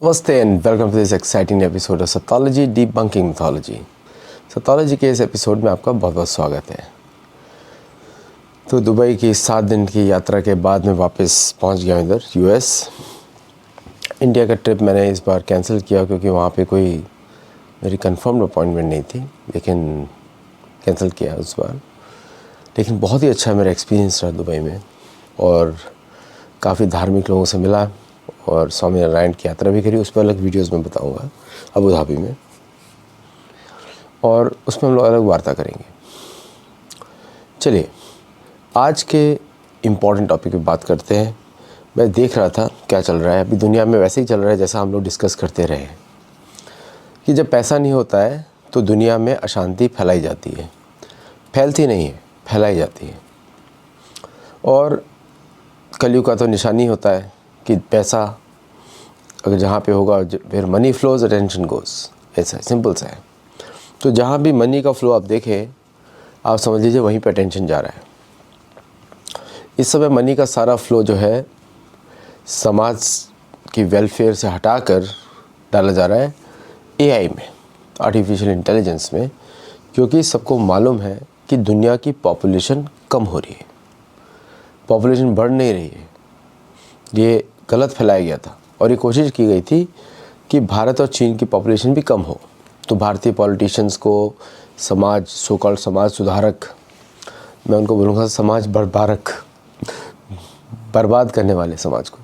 Namaste and welcome to this exciting episode of Sathology Debunking Mythology। Sathology के इस episode में आपका बहुत बहुत स्वागत है। तो दुबई की 7 दिन की यात्रा के बाद मैं वापस पहुंच गया इधर यूएस। इंडिया का ट्रिप मैंने इस बार कैंसिल किया क्योंकि वहाँ पे कोई मेरी कंफर्म्ड अपॉइंटमेंट नहीं थी, लेकिन कैंसिल किया उस बार। लेकिन बहुत ही अच्छा मेरा एक्सपीरियंस रहा दुबई में और काफ़ी धार्मिक लोगों से मिला और स्वामी नारायण की यात्रा भी करी। उस पर अलग वीडियोस में बताऊंगा अबू धाबी में, और उसमें हम लोग अलग वार्ता करेंगे। चलिए आज के इम्पॉर्टेंट टॉपिक पे बात करते हैं। मैं देख रहा था क्या चल रहा है अभी दुनिया में, वैसे ही चल रहा है जैसा हम लोग डिस्कस करते रहे हैं कि जब पैसा नहीं होता है तो दुनिया में अशांति फैलाई जाती है। फैलती नहीं है, फैलाई जाती है। और कलयुग का तो निशानी होता है कि पैसा अगर जहाँ पे होगा फिर मनी फ्लोज अटेंशन गोस, ऐसा है, सिंपल सा है। तो जहाँ भी मनी का फ्लो आप देखें, आप समझ लीजिए वहीं पे अटेंशन जा रहा है। इस समय मनी का सारा फ्लो जो है समाज की वेलफेयर से हटाकर डाला जा रहा है एआई में, आर्टिफिशियल इंटेलिजेंस में, क्योंकि सबको मालूम है कि दुनिया की पॉपुलेशन कम हो रही है, पॉपुलेशन बढ़ नहीं रही है। ये गलत फैलाया गया था और ये कोशिश की गई थी कि भारत और चीन की पॉपुलेशन भी कम हो। तो भारतीय पॉलिटिशियंस को, समाज, सो कॉल्ड समाज सुधारक, मैं उनको बोलूँगा समाज बर्बारक, बर्बाद करने वाले समाज को,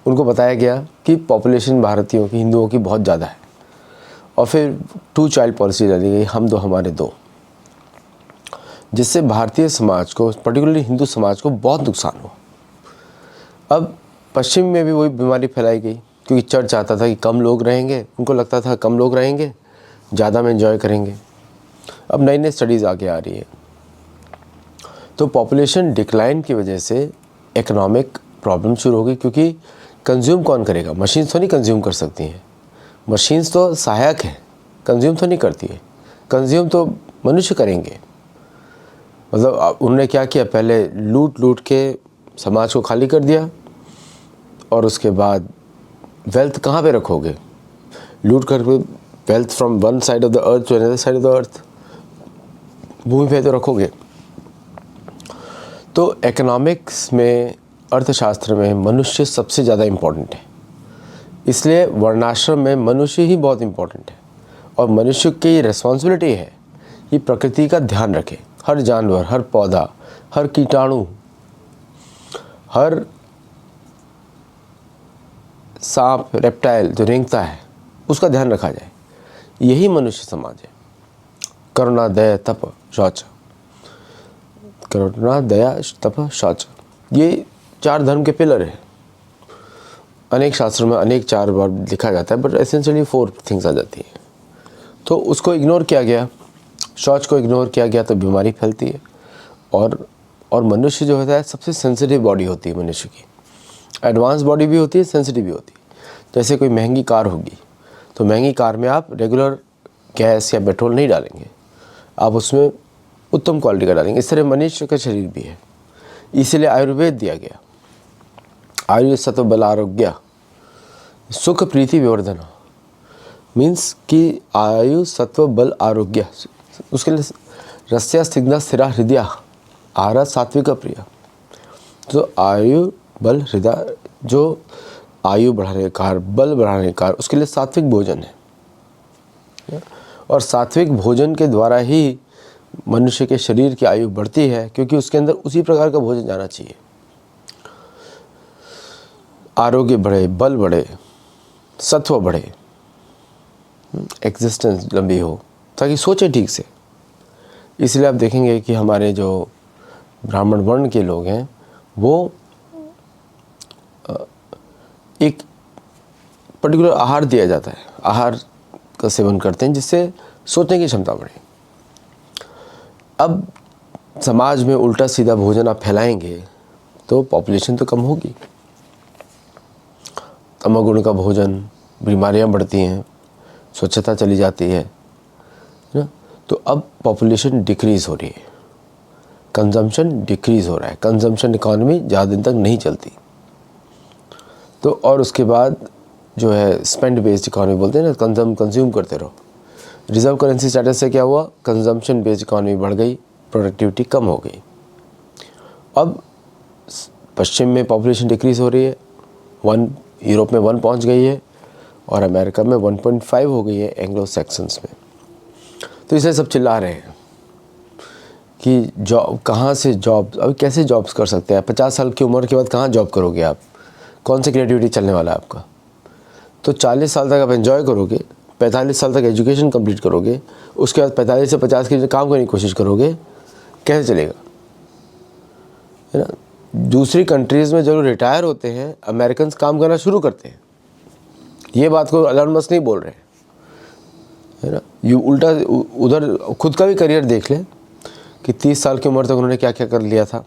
उनको बताया गया कि पॉपुलेशन भारतीयों की, हिंदुओं की बहुत ज़्यादा है। और फिर 2 चाइल्ड पॉलिसी डाली गई, हम दो हमारे दो, जिससे भारतीय समाज को, पर्टिकुलरली हिंदू समाज को बहुत नुकसान हो। अब पश्चिम में भी वही बीमारी फैलाई गई क्योंकि चर्च चाहता था कि कम लोग रहेंगे, उनको लगता था कम लोग रहेंगे ज़्यादा में एंजॉय करेंगे। अब नई नई स्टडीज़ आगे आ रही है। तो पॉपुलेशन डिक्लाइन की वजह से इकोनॉमिक प्रॉब्लम शुरू हो गई, क्योंकि कंज्यूम कौन करेगा? मशीन्स तो नहीं कंज्यूम कर सकती हैं, मशीन्स तो सहायक है, कंज्यूम तो नहीं करती है। कंज्यूम तो मनुष्य करेंगे। मतलब उन्होंने क्या किया, पहले लूट लूट के समाज को खाली कर दिया, और उसके बाद वेल्थ कहाँ पे रखोगे? लूट कर wealth from one side of the earth to another side of the earth, भूमि पे तो रखोगे। तो इकोनॉमिक्स में, अर्थशास्त्र में मनुष्य सबसे ज़्यादा इम्पोर्टेंट है। इसलिए वर्णाश्रम में मनुष्य ही बहुत इम्पोर्टेंट है, और मनुष्य की रिस्पॉन्सिबिलिटी है कि प्रकृति का ध्यान रखे। हर जानवर, हर पौधा, हर कीटाणु, हर सांप, रेप्टाइल जो रेंगता है, उसका ध्यान रखा जाए। यही मनुष्य समाज है। करुणा, दया, तप, शौच। करुणा, दया, तप, शौच, ये 4 धर्म के पिलर हैं। अनेक शास्त्रों में अनेक 4 बार लिखा जाता है, बट एसेंशियली 4 थिंग्स आ जाती हैं। तो उसको इग्नोर किया गया, शौच को इग्नोर किया गया, तो बीमारी फैलती है। और मनुष्य जो होता है सबसे सेंसिटिव बॉडी होती है मनुष्य की। एडवांस बॉडी भी होती है, सेंसिटिव भी होती है। जैसे कोई महंगी कार होगी, तो महंगी कार में आप रेगुलर गैस या पेट्रोल नहीं डालेंगे, आप उसमें उत्तम क्वालिटी का डालेंगे। इस तरह मनुष्य का शरीर भी है। इसीलिए आयुर्वेद दिया गया। आयु सत्व बल आरोग्य सुख प्रीति विवर्धना, मीन्स कि आयु सत्व बल आरोग्य, उसके लिए रस्या स्निग्धा स्थिरा हृदय आहार सात्विक प्रिया। तो आयु, बल, हृदय, जो आयु बढ़ाने का, बल बढ़ाने का, उसके लिए सात्विक भोजन है। और सात्विक भोजन के द्वारा ही मनुष्य के शरीर की आयु बढ़ती है, क्योंकि उसके अंदर उसी प्रकार का भोजन जाना चाहिए। आरोग्य बढ़े, बल बढ़े, सत्व बढ़े, एग्जिस्टेंस लंबी हो, ताकि सोचे ठीक से। इसलिए आप देखेंगे कि हमारे जो ब्राह्मण वर्ण के लोग हैं, वो एक पर्टिकुलर आहार दिया जाता है, आहार का सेवन करते हैं, जिससे सोचने की क्षमता बढ़े। अब समाज में उल्टा सीधा भोजन आप फैलाएंगे तो पॉपुलेशन तो कम होगी। तमोगुण का भोजन, बीमारियां बढ़ती हैं, स्वच्छता चली जाती है ना। तो अब पॉपुलेशन डिक्रीज़ हो रही है, कंजम्पशन डिक्रीज़ हो रहा है। कंजम्पशन इकॉनमी ज़्यादा दिन तक नहीं चलती। तो और उसके बाद जो है स्पेंड बेस्ड इकॉनमी बोलते हैं ना, कंज्यूम करते रहो। रिजर्व करेंसी स्टेटस से क्या हुआ, कंजम्पशन बेस्ड इकॉनमी बढ़ गई, प्रोडक्टिविटी कम हो गई। अब पश्चिम में पॉपुलेशन डिक्रीज़ हो रही है, 1 यूरोप में 1 पहुंच गई है और अमेरिका में 1.5 हो गई है एंग्लो सैक्सन्स में। तो इसे सब चिल्ला रहे हैं कि जॉब कहाँ से, जॉब अभी कैसे जॉब्स कर सकते हैं, 50 साल की उम्र के बाद कहाँ जॉब करोगे आप, कौन सी क्रिएटिविटी चलने वाला है आपका। तो 40 साल तक आप एंजॉय करोगे, 45 साल तक एजुकेशन कंप्लीट करोगे, उसके बाद 45 से 50 के लिए काम करने की कोशिश करोगे, कैसे चलेगा, है ना। दूसरी कंट्रीज़ में जब रिटायर होते हैं अमेरिकन काम करना शुरू करते हैं, ये बात को एलन मस्क नहीं बोल रहे हैं, है ना। यू उल्टा उधर खुद का भी करियर देख लें कि 30 साल की उम्र तक उन्होंने क्या क्या कर लिया था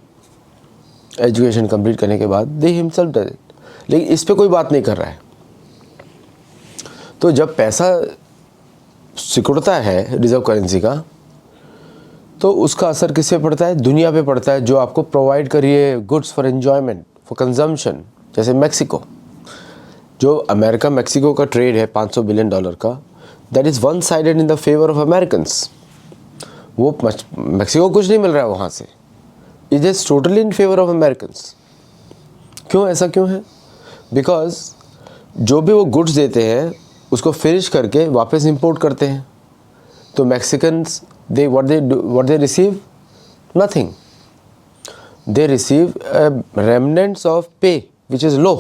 एजुकेशन कंप्लीट करने के बाद, दे हिमसेल्फ डज इट। लेकिन इस पे कोई बात नहीं कर रहा है। तो जब पैसा सिकुड़ता है रिजर्व करेंसी का, तो उसका असर किस पे पड़ता है, दुनिया पे पड़ता है, जो आपको प्रोवाइड करिए goods for enjoyment, for consumption. जैसे मैक्सिको, जो अमेरिका मैक्सिको का ट्रेड है $500 बिलियन का, that is one sided in the favour of Americans. वो मैक्सिको कुछ नहीं मिल रहा है वहाँ से, it is totally in favour of Americans. क्यों, ऐसा क्यों है? बिकॉज जो भी वो गुड्स देते हैं उसको फिनिश करके वापस इंपोर्ट करते हैं। तो Mexicans they what they receive, nothing. They receive remnants of pay which is low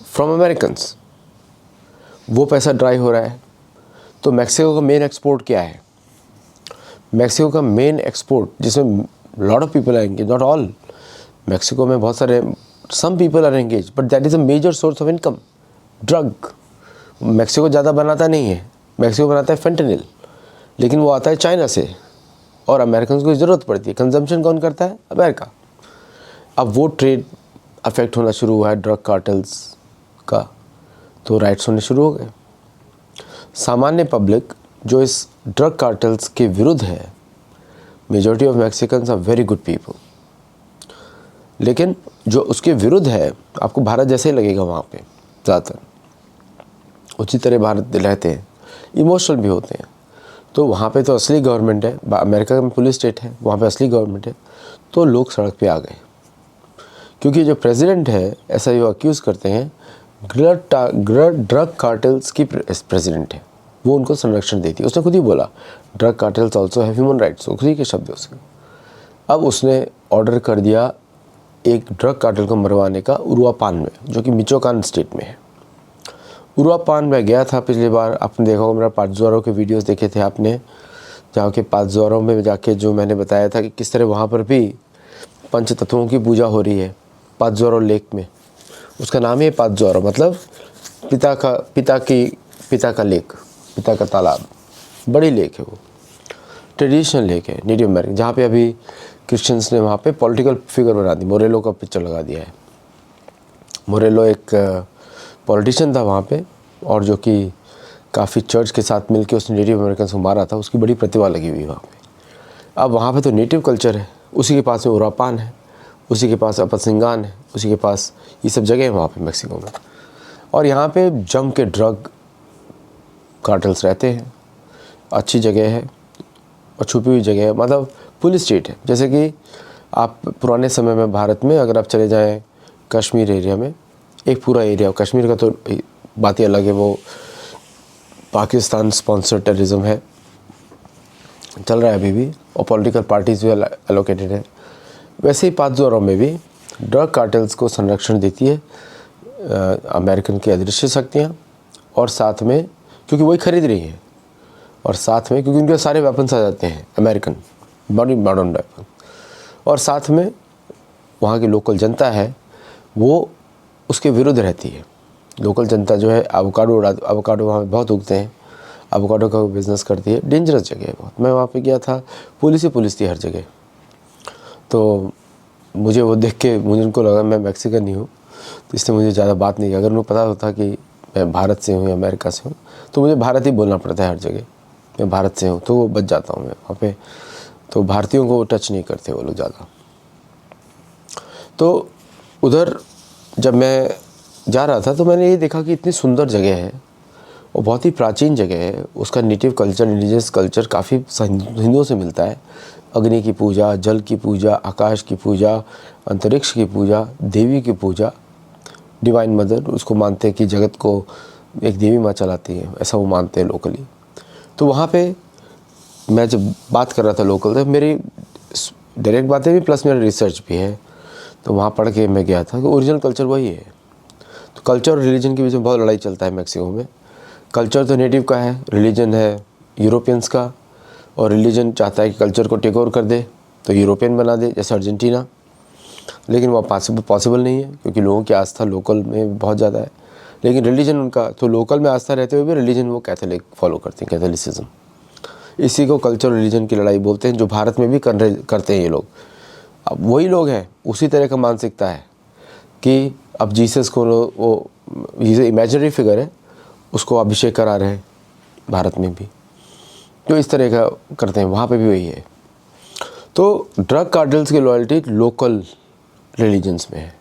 from Americans. वो पैसा ड्राई हो रहा है। तो मैक्सिको का मेन एक्सपोर्ट क्या है? मैक्सिको का मेन एक्सपोर्ट, जिसमें lot of people are engage, not all, Mexico में बहुत सारे, some people are engage, but that is a major source of income, drug. Mexico ज़्यादा बनाता नहीं है, मैक्सिको बनाता है फेंटेनिल, लेकिन वो आता है चाइना से और अमेरिकन को ज़रूरत पड़ती है। कंजम्पशन कौन करता है? अमेरिका। अब वो ट्रेड अफेक्ट होना शुरू हुआ है ड्रग कार्टल्स का, तो राइट्स होने शुरू हो गए। सामान्य पब्लिक जो इस ड्रग कार्टल्स के विरुद्ध है, majority of Mexicans are very good people, लेकिन जो उसके विरुद्ध है, आपको भारत जैसे ही लगेगा वहाँ पे ज़्यादातर, उसी तरह भारत रहते हैं, इमोशनल भी होते हैं। तो वहाँ पे तो असली गवर्नमेंट है, अमेरिका में पुलिस स्टेट है, वहाँ पे असली गवर्नमेंट है, तो लोग सड़क पे आ गए। क्योंकि जो प्रेसिडेंट है, ऐसा ये अक्यूज़ करते हैं, ड्रग कार्टेल्स की प्रेसिडेंट है, वो उनको संरक्षण देती है। उसने खुद ही बोला drug cartels also have human rights, खुद ही के शब्द है उसके। अब उसने ऑर्डर कर दिया एक ड्रग कार्टेल को मरवाने का उरुआपान में, जो कि मिचोकान स्टेट में है। उरुआपान में गया था पिछली बार, आपने देखा होगा, मेरा पाँचज़ोरों के वीडियोस देखे थे आपने, जहाँ के पाँचज़ोरों में जाके जो मैंने बताया था कि किस तरह वहाँ पर भी पंच तत्वों की पूजा हो रही है पाँचज़ोरो लेक में। उसका नाम ही है पाँचज़ोरो, मतलब पिता का लेक, पिता का तालाब। बड़ी लेक है वो, ट्रेडिशनल लेक है नेटिव अमेरिकन, जहाँ पे अभी क्रिश्चियंस ने वहाँ पे पॉलिटिकल फिगर बना दी, मोरेलो का पिक्चर लगा दिया है। मोरेलो एक पॉलिटिशियन था वहाँ पे, और जो कि काफ़ी चर्च के साथ मिलके उसने नेटिव अमेरिकन को मारा था, उसकी बड़ी प्रतिभा लगी हुई वहाँ पे। अब वहाँ पे तो नेटिव कल्चर है, उसी के पास में उरुआपान है, उसी के पास अपासिंगान है, उसी के पास ये सब जगह है वहाँ पे मैक्सिको में। और यहाँ पे जम के ड्रग कार्टल्स रहते हैं। अच्छी जगह है और छुपी हुई जगह है, मतलब पुलिस स्टेट है। जैसे कि आप पुराने समय में भारत में अगर आप चले जाएं कश्मीर एरिया में, एक पूरा एरिया, कश्मीर का तो बात ही अलग है, वो पाकिस्तान स्पॉन्सर टेररिज्म है, चल रहा है अभी भी, और पॉलिटिकल पार्टीज़ भी एलोकेटेड है। वैसे ही पाँचज़ोरों में भी ड्रग कार्टेल्स को संरक्षण देती है अमेरिकन की अदृश्य शक्तियाँ, और साथ में क्योंकि वही खरीद रही हैं, और साथ में क्योंकि उनके सारे वेपन्स आ जाते हैं अमेरिकन, बड़ी मॉडर्न वेपन, और साथ में वहाँ की लोकल जनता है वो उसके विरुद्ध रहती है। लोकल जनता जो है एवोकाडो वहाँ बहुत उगते हैं, एवोकाडो का बिज़नेस करती है। डेंजरस जगह है बहुत। मैं वहाँ पे गया था, पुलिस ही पुलिस थी हर जगह। तो मुझे वो देख के मुझे उनको लगा मैं मैक्सिकन नहीं हूँ, तो इसलिए मुझे ज़्यादा बात नहीं की। अगर उनको पता होता कि मैं भारत से हूँ या अमेरिका से हूँ, तो मुझे भारत ही बोलना पड़ता है हर जगह, मैं भारत से हूँ, तो वो बच जाता हूँ मैं वहाँ पे। तो भारतीयों को टच नहीं करते वो लोग ज़्यादा। तो उधर जब मैं जा रहा था तो मैंने ये देखा कि इतनी सुंदर जगह है और बहुत ही प्राचीन जगह है। उसका नेटिव कल्चर, इंडिजिनस कल्चर काफ़ी हिंदुओं से मिलता है। अग्नि की पूजा, जल की पूजा, आकाश की पूजा, अंतरिक्ष की पूजा, देवी की पूजा, डिवाइन मदर, उसको मानते हैं कि जगत को एक देवी माँ चलाती है, ऐसा वो मानते हैं लोकली। तो वहाँ पे मैं जब बात कर रहा था लोकल, तो मेरी डायरेक्ट बातें भी प्लस मेरा रिसर्च भी है। तो वहाँ पढ़ के मैं गया था कि ओरिजिनल कल्चर वही है। तो कल्चर और रिलीजन के बीच में बहुत लड़ाई चलता है मैक्सिको में। कल्चर तो नेटिव का है, रिलीजन है यूरोपियंस का, और रिलीजन चाहता है कि कल्चर को टेक ओवर कर दे तो यूरोपियन बना दे, जैसे अर्जेंटीना। लेकिन वह पॉसिबल नहीं है क्योंकि लोगों की आस्था लोकल में बहुत ज़्यादा है। लेकिन रिलीजन उनका, तो लोकल में आस्था रहते हुए भी रिलीजन वो कैथोलिक फॉलो करते हैं, कैथोलिसिज्म। इसी को कल्चर और रिलीजन की लड़ाई बोलते हैं, जो भारत में भी करते हैं ये लोग। अब वही लोग हैं, उसी तरह का मानसिकता है कि अब जीसस को वो ये इमेजिनरी फिगर है, उसको अभिषेक करा रहे हैं भारत में भी। तो इस तरह का करते हैं, वहाँ पे भी वही है। तो ड्रग कार्टेल्स की लॉयल्टी लोकल रिलीजन्स में है,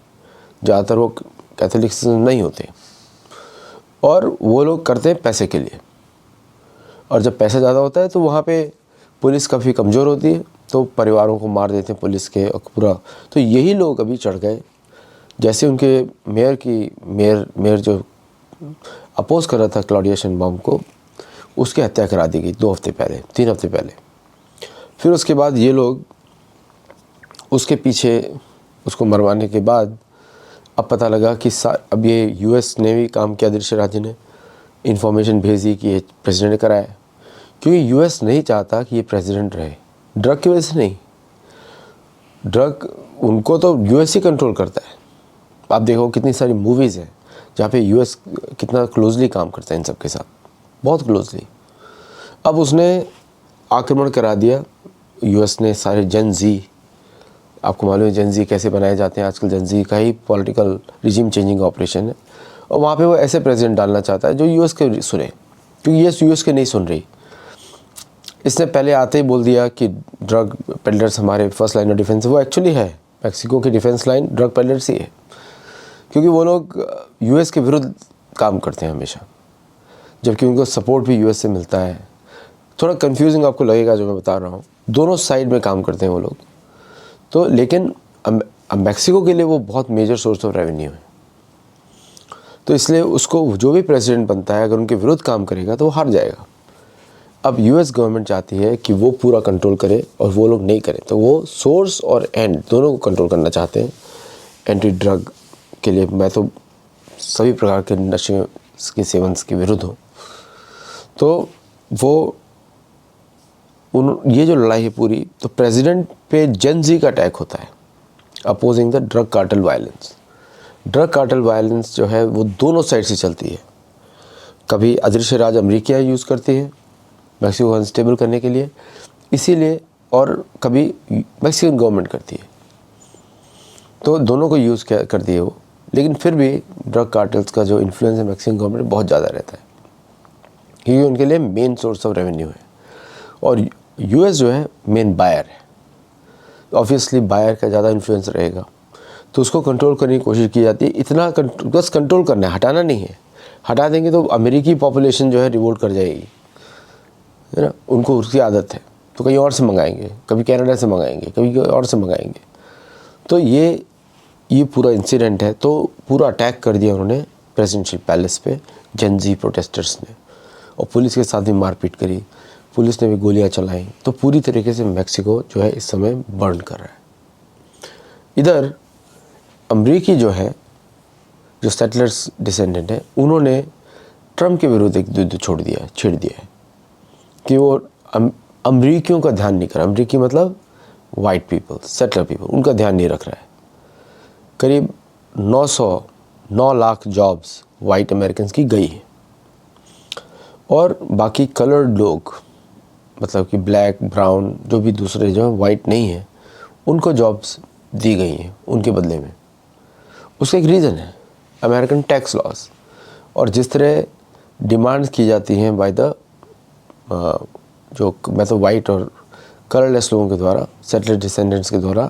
ज़्यादातर वो कैथोलिक्स नहीं होते और वो लोग करते हैं पैसे के लिए। और जब पैसा ज़्यादा होता है तो वहाँ पे पुलिस काफ़ी कमज़ोर होती है, तो परिवारों को मार देते हैं पुलिस के और पूरा। तो यही लोग अभी चढ़ गए, जैसे उनके मेयर जो अपोज कर रहा था क्लॉडिया शेनबाउम को, उसकी हत्या करा दी गई 3 हफ्ते पहले। फिर उसके बाद ये लोग उसके पीछे, उसको मरवाने के बाद अब पता लगा कि अब ये यूएस ने भी काम किया, दृश्य राज्य ने इन्फॉर्मेशन भेजी कि ये प्रेसिडेंट ने कराया, क्योंकि यूएस नहीं चाहता कि ये प्रेसिडेंट रहे। ड्रग की वजह से नहीं, ड्रग उनको तो यूएस ही कंट्रोल करता है। आप देखो कितनी सारी मूवीज़ हैं जहाँ पे यूएस कितना क्लोजली काम करता है इन सब के साथ, बहुत क्लोजली। अब उसने आक्रमण करा दिया यूएस ने सारे जेन जी। आपको मालूम है जेन जी कैसे बनाए जाते हैं आजकल। जेन जी का ही पॉलिटिकल रिजीम चेंजिंग ऑपरेशन है, और वहाँ पे वो ऐसे प्रेसिडेंट डालना चाहता है जो यूएस के सुने, क्योंकि ये यूएस के नहीं सुन रही। इसने पहले आते ही बोल दिया कि ड्रग पेडलर्स हमारे फर्स्ट लाइन ऑफ डिफेंस। वो एक्चुअली है, मैक्सिको की डिफेंस लाइन ड्रग पेडलर्स ही है, क्योंकि वो लोग यूएस के विरुद्ध काम करते हैं हमेशा, जबकि उनको सपोर्ट भी यूएस से मिलता है। थोड़ा कंफ्यूजिंग आपको लगेगा जो मैं बता रहा हूँ, दोनों साइड में काम करते हैं वो लोग। तो लेकिन मैक्सिको के लिए वो बहुत मेजर सोर्स ऑफ रेवेन्यू है, तो इसलिए उसको जो भी प्रेसिडेंट बनता है अगर उनके विरुद्ध काम करेगा तो वो हार जाएगा। अब यूएस गवर्नमेंट चाहती है कि वो पूरा कंट्रोल करे और वो लोग नहीं करें, तो वो सोर्स और एंड दोनों को कंट्रोल करना चाहते हैं। एंटी ड्रग के लिए मैं तो सभी प्रकार के नशे के सेवन के विरुद्ध हूँ। तो वो ये जो लड़ाई है पूरी, तो प्रेसिडेंट पे जेन जी का अटैक होता है, opposing the drug cartel violence. Drug cartel violence जो है वो दोनों साइड से चलती है। कभी अदृश्य राज अमेरिका यूज़ करती है मैक्सिको को अनस्टेबल करने के लिए, इसीलिए, और कभी मैक्सिकन गवर्नमेंट करती है। तो दोनों को यूज़ करती है वो। लेकिन फिर भी ड्रग कार्टेल्स का जो इन्फ्लुएंस है मैक्सिकन गवर्नमेंट बहुत ज़्यादा रहता है, क्योंकि उनके लिए मेन सोर्स ऑफ रेवेन्यू है। और यूएस जो है मेन बायर है, ऑब्वियसली बायर का ज़्यादा इन्फ्लुएंस रहेगा, तो उसको कंट्रोल करने की कोशिश की जाती है। इतना बस कंट्रोल करना है, हटाना नहीं है। हटा देंगे तो अमेरिकी पॉपुलेशन जो है रिवोल्ट कर जाएगी, है ना। उनको उसकी आदत है, तो कहीं और से मंगाएंगे, कभी कनाडा से मंगाएंगे, कभी और से मंगाएंगे। तो ये पूरा इंसिडेंट है। तो पूरा अटैक कर दिया उन्होंने प्रेसिडेंशियल पैलेस पे जेन जी प्रोटेस्टर्स ने, और पुलिस के साथ भी मारपीट करी, पुलिस ने भी गोलियां चलाई। तो पूरी तरीके से मैक्सिको जो है इस समय बर्न कर रहा है। इधर अमरीकी जो है, जो सेटलर्स डिसेंडेंट है, उन्होंने ट्रम्प के विरुद्ध एक युद्ध छेड़ दिया है कि वो अमरीकियों का ध्यान नहीं कर रहा। अमरीकी मतलब वाइट पीपल, सेटलर पीपल, उनका ध्यान नहीं रख रहा है। करीब 9 लाख जॉब्स वाइट अमेरिकन की गई है, और बाकी कलर्ड लोग, मतलब कि ब्लैक, ब्राउन, जो भी दूसरे जो वाइट नहीं है, उनको जॉब्स दी गई हैं उनके बदले में। उसका एक रीज़न है अमेरिकन टैक्स लॉस, और जिस तरह डिमांड्स की जाती हैं बाय द जो मतलब वाइट और कलरलेस लोगों के द्वारा, सेटलर डिसेंडेंट्स के द्वारा,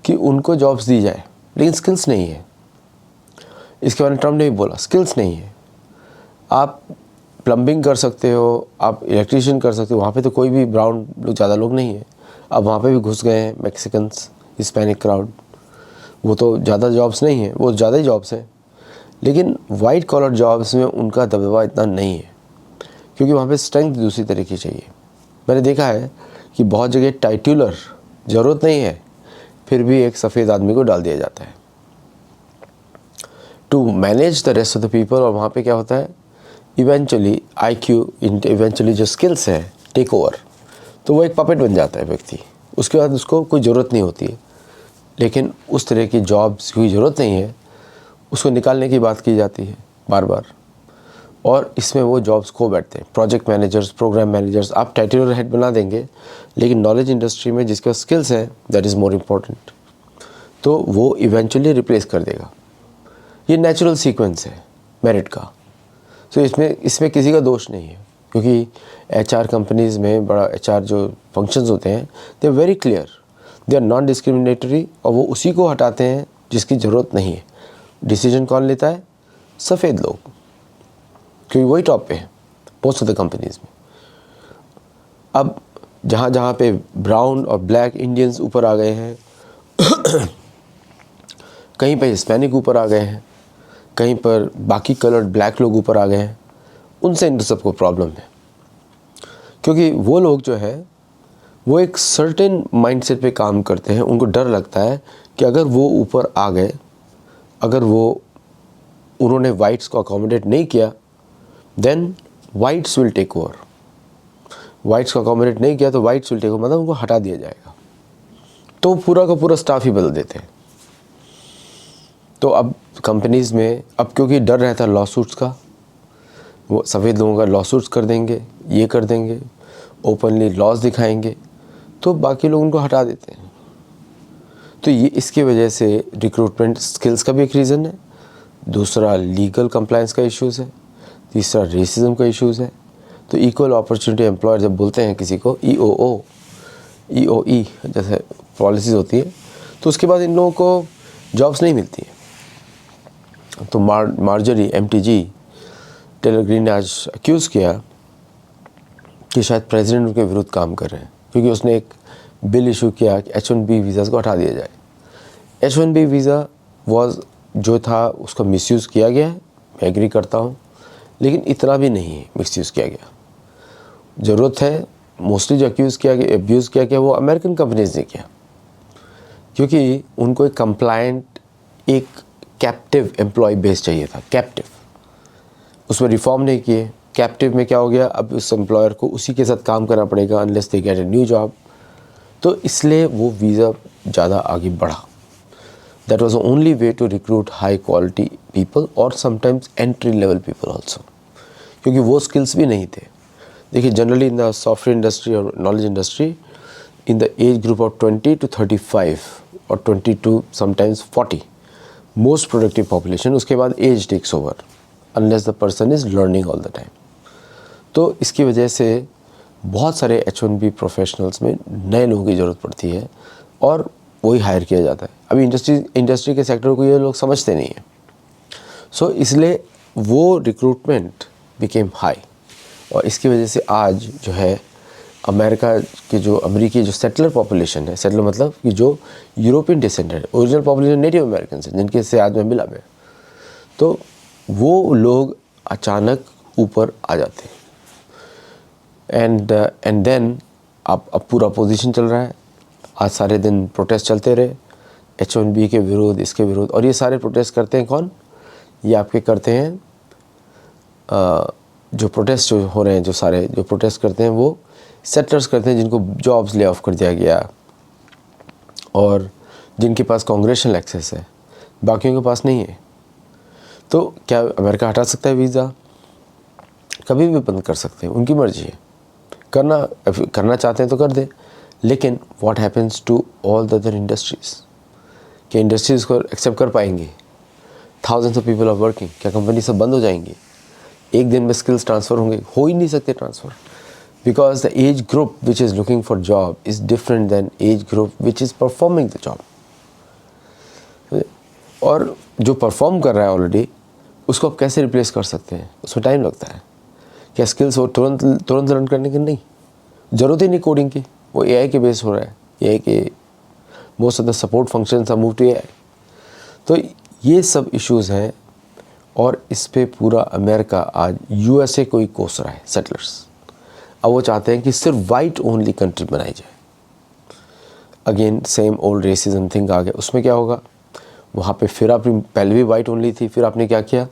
कि उनको जॉब्स दी जाए, लेकिन स्किल्स नहीं है। इसके बारे में ट्रम्प ने भी बोला, स्किल्स नहीं है। आप प्लम्बिंग कर सकते हो, आप इलेक्ट्रीशियन कर सकते हो, वहाँ पे तो कोई भी ब्राउन लोग ज़्यादा लोग नहीं है। अब वहाँ पे भी घुस गए हैं मैक्सिकन्स, हिस्पैनिक क्राउड, वो तो ज़्यादा जॉब्स नहीं है, वो ज़्यादा ही जॉब्स हैं, लेकिन वाइट कॉलर जॉब्स में उनका दबदबा इतना नहीं है, क्योंकि वहाँ पे स्ट्रेंथ दूसरी तरह की चाहिए। मैंने देखा है कि बहुत जगह टाइटुलर ज़रूरत नहीं है, फिर भी एक सफ़ेद आदमी को डाल दिया जाता है to manage the rest of the people. और वहाँ पे क्या होता है, इवेंचुअली इवेंचुअली जो स्किल्स है टेक ओवर, तो वो एक पपेट बन जाता है व्यक्ति। उसके बाद उसको कोई ज़रूरत नहीं होती है, लेकिन उस तरह की जॉब्स की ज़रूरत नहीं है, उसको निकालने की बात की जाती है बार बार, और इसमें वो जॉब्स खो बैठते हैं। प्रोजेक्ट मैनेजर्स, प्रोग्राम मैनेजर्स, आप टाइटल हेड बना देंगे, लेकिन नॉलेज इंडस्ट्री में जिसका स्किल्स है दैट इज़ मोर इम्पोर्टेंट, तो वो इवेंचुअली रिप्लेस कर देगा। ये नेचुरल सीक्वेंस है मेरिट का। सो इसमें किसी का दोष नहीं है, क्योंकि HR कंपनीज़ में बड़ा HR जो फंक्शंस होते हैं they are very clear, they are non discriminatory, और वो उसी को हटाते हैं जिसकी ज़रूरत नहीं है। डिसीजन कौन लेता है? सफ़ेद लोग, क्योंकि वही टॉप पे है मोस्ट ऑफ द कंपनीज़ में। अब जहाँ जहाँ पे ब्राउन और ब्लैक इंडियंस ऊपर आ गए हैं कहीं पे हिस्पैनिक ऊपर आ गए हैं, कहीं पर बाकी कलर्ड ब्लैक लोग ऊपर आ गए हैं, उनसे इन सबको प्रॉब्लम है, क्योंकि वो लोग जो है वो एक सर्टेन माइंडसेट पे काम करते हैं। उनको डर लगता है कि अगर वो ऊपर आ गए, अगर वो उन्होंने वाइट्स को अकोमोडेट नहीं किया, then whites will take over. Whites को अकोमोडेट नहीं किया तो वाइट्स विल टेक ओवर, मतलब उनको हटा दिया जाएगा। तो पूरा का पूरा स्टाफ ही बदल देते हैं। तो अब कंपनीज़ में अब क्योंकि डर रहता है लॉ सूट्स का, वो सफ़ेद लोगों का लॉ सूट्स कर देंगे, ये कर देंगे, ओपनली लॉज दिखाएंगे, तो बाकी लोग उनको हटा देते हैं। तो ये इसकी वजह से रिक्रूटमेंट स्किल्स का भी एक रीज़न है, दूसरा लीगल कंप्लायंस का इश्यूज़ है, तीसरा रेसिज्म का इश्यूज़ है। तो इक्वल अपॉर्चुनिटी एम्प्लॉयर जब बोलते हैं किसी को, EOE जैसे पॉलिसीज़ होती है, तो उसके बाद इन लोगों को जॉब्स नहीं मिलती हैं। तो मार्जरी MTG टेलर ग्रीन ने आज अक्यूज़ किया कि शायद प्रेसिडेंट उनके विरुद्ध काम कर रहे हैं, क्योंकि उसने एक बिल इशू किया कि H1B वीज़ाज़ को हटा दिया जाए। H1B वीज़ा जो था उसका मिसयूज़ किया गया है, मैं एग्री करता हूँ, लेकिन इतना भी नहीं मिसयूज़ किया गया। ज़रूरत है, मोस्टली जो अब्यूज़ किया गया वो अमेरिकन कंपनीज़ ने किया, क्योंकि उनको एक कंप्लायंट, एक कैप्टिव एम्प्लॉय बेस चाहिए था। कैप्टिव, उसमें रिफॉर्म नहीं किए। कैप्टिव में क्या हो गया, अब उस एम्प्लॉयर को उसी के साथ काम करना पड़ेगा unless they get a new job. तो इसलिए वो वीज़ा ज़्यादा आगे बढ़ा। That was the only way to recruit high quality people और sometimes entry level people also, क्योंकि वो स्किल्स भी नहीं थे। देखिए, generally in the software industry और knowledge industry, in the age group of 20 to 35 और 20 to sometimes 40 most productive population, उसके बाद age takes over unless the person is learning all the time. तो इसकी वजह से बहुत सारे H1B प्रोफेशनल्स में नए लोगों की ज़रूरत पड़ती है और वही हायर किया जाता है। अभी इंडस्ट्री के सेक्टर को ये लोग समझते नहीं हैं। सो इसलिए वो रिक्रूटमेंट बिकेम हाई, और इसकी वजह से आज जो है अमेरिकी जो सेटलर पॉपुलेशन है, सेटलर मतलब कि जो European descendant, original population native American है, जिनके से आज मैं मिला मैं, तो वो लोग अचानक ऊपर आ जाते हैं। एंड देन अब पूरा पोजीशन चल रहा है। आज सारे दिन प्रोटेस्ट चलते रहे H1B के विरोध, इसके विरोध, और ये सारे प्रोटेस्ट करते हैं कौन? ये आपके करते हैं जो प्रोटेस्ट जो हो रहे हैं, जो सारे जो प्रोटेस्ट करते हैं वो सेटलर्स करते हैं, जिनको जॉब्स ले ऑफ कर दिया गया और जिनके पास कांग्रेशनल एक्सेस है, बाकियों के पास नहीं है। तो क्या अमेरिका हटा सकता है वीज़ा? कभी भी बंद कर सकते हैं, उनकी मर्जी है। करना चाहते हैं तो कर दें, लेकिन what happens to all the other industries? क्या इंडस्ट्रीज़ को एक्सेप्ट कर पाएंगे? Thousands of people are working, क्या कंपनी सब बंद हो जाएंगी? एक दिन में स्किल्स ट्रांसफ़र होंगे? हो ही नहीं सकते transfer, because the age group which is looking for job is different than age group which is performing the job. और जो परफॉर्म कर रहा है ऑलरेडी उसको आप कैसे रिप्लेस कर सकते हैं, उसमें टाइम लगता है। क्या स्किल्स वो तुरंत लर्न करने की नहीं, ज़रूरत ही नहीं कोडिंग की, वो एआई के बेस हो रहा है। एआई के most of the support functions are move to AI. तो ये सब इश्यूज़ हैं और इस पे पूरा अमेरिका आज यूएसए को ही कोस रहा है, सेटलर्स। अब वो चाहते हैं कि सिर्फ वाइट ओनली कंट्री बनाई जाए। Again same old racism thing आ गया। उसमें क्या होगा, वहाँ पे फिर आपने पहले भी वाइट ओनली थी, फिर आपने क्या किया,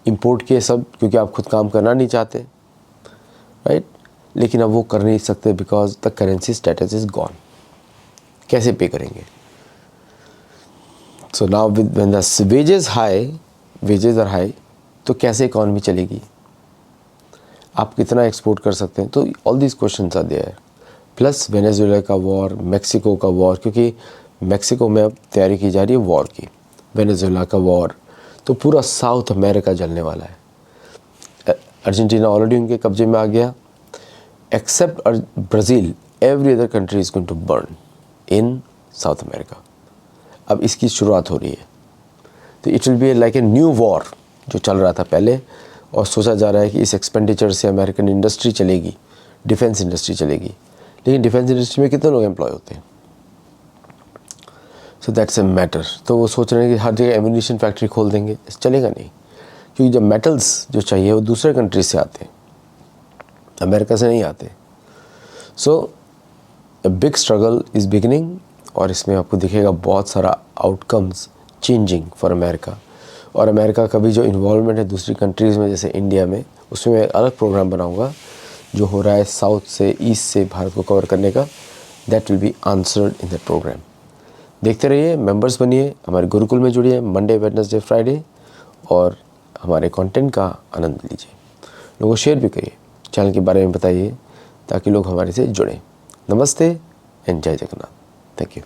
इंपोर्ट किए सब, क्योंकि आप खुद काम करना नहीं चाहते, राइट। लेकिन अब वो कर नहीं सकते because the currency status is gone. कैसे पे करेंगे? So now with when the wages are high, तो कैसे इकॉनमी चलेगी, आप कितना एक्सपोर्ट कर सकते हैं? तो all these questions are there. Plus Venezuela का वॉर, मेक्सिको का वॉर, क्योंकि मेक्सिको में अब तैयारी की जा रही है वॉर की, वेनेजुएला का वॉर, तो पूरा साउथ अमेरिका जलने वाला है। अर्जेंटीना ऑलरेडी उनके कब्जे में आ गया। Except Brazil, every other country is going to burn in South America. अब इसकी शुरुआत हो रही है। तो it will be like a new war जो चल रहा था पहले, और सोचा जा रहा है कि इस एक्सपेंडिचर से अमेरिकन इंडस्ट्री चलेगी, डिफेंस इंडस्ट्री चलेगी। लेकिन डिफेंस इंडस्ट्री में कितने लोग एम्प्लॉय होते हैं? So that's a matter. तो वो सोच रहे हैं कि हर जगह एम्यूनिशन फैक्ट्री खोल देंगे, चलेगा नहीं, क्योंकि जब मेटल्स जो चाहिए वो दूसरे कंट्री से आते हैं, अमेरिका से नहीं आते। So a big struggle is beginning, और इसमें आपको दिखेगा बहुत सारा आउटकम्स चेंजिंग फॉर अमेरिका। और अमेरिका का भी जो इन्वॉल्वमेंट है दूसरी कंट्रीज़ में, जैसे इंडिया में, उसमें मैं अलग प्रोग्राम बनाऊंगा जो हो रहा है साउथ से ईस्ट से भारत को कवर करने का। That will be answered in that programme. देखते रहिए, मेंबर्स बनिए, हमारे गुरुकुल में जुड़िए मंडे, वेडनेसडे, फ्राइडे, और हमारे कंटेंट का आनंद लीजिए। लोगों को शेयर भी करिए, चैनल के बारे में बताइए ताकि लोग हमारे से जुड़ें। नमस्ते एंड जय जगन्नाथ। Thank you.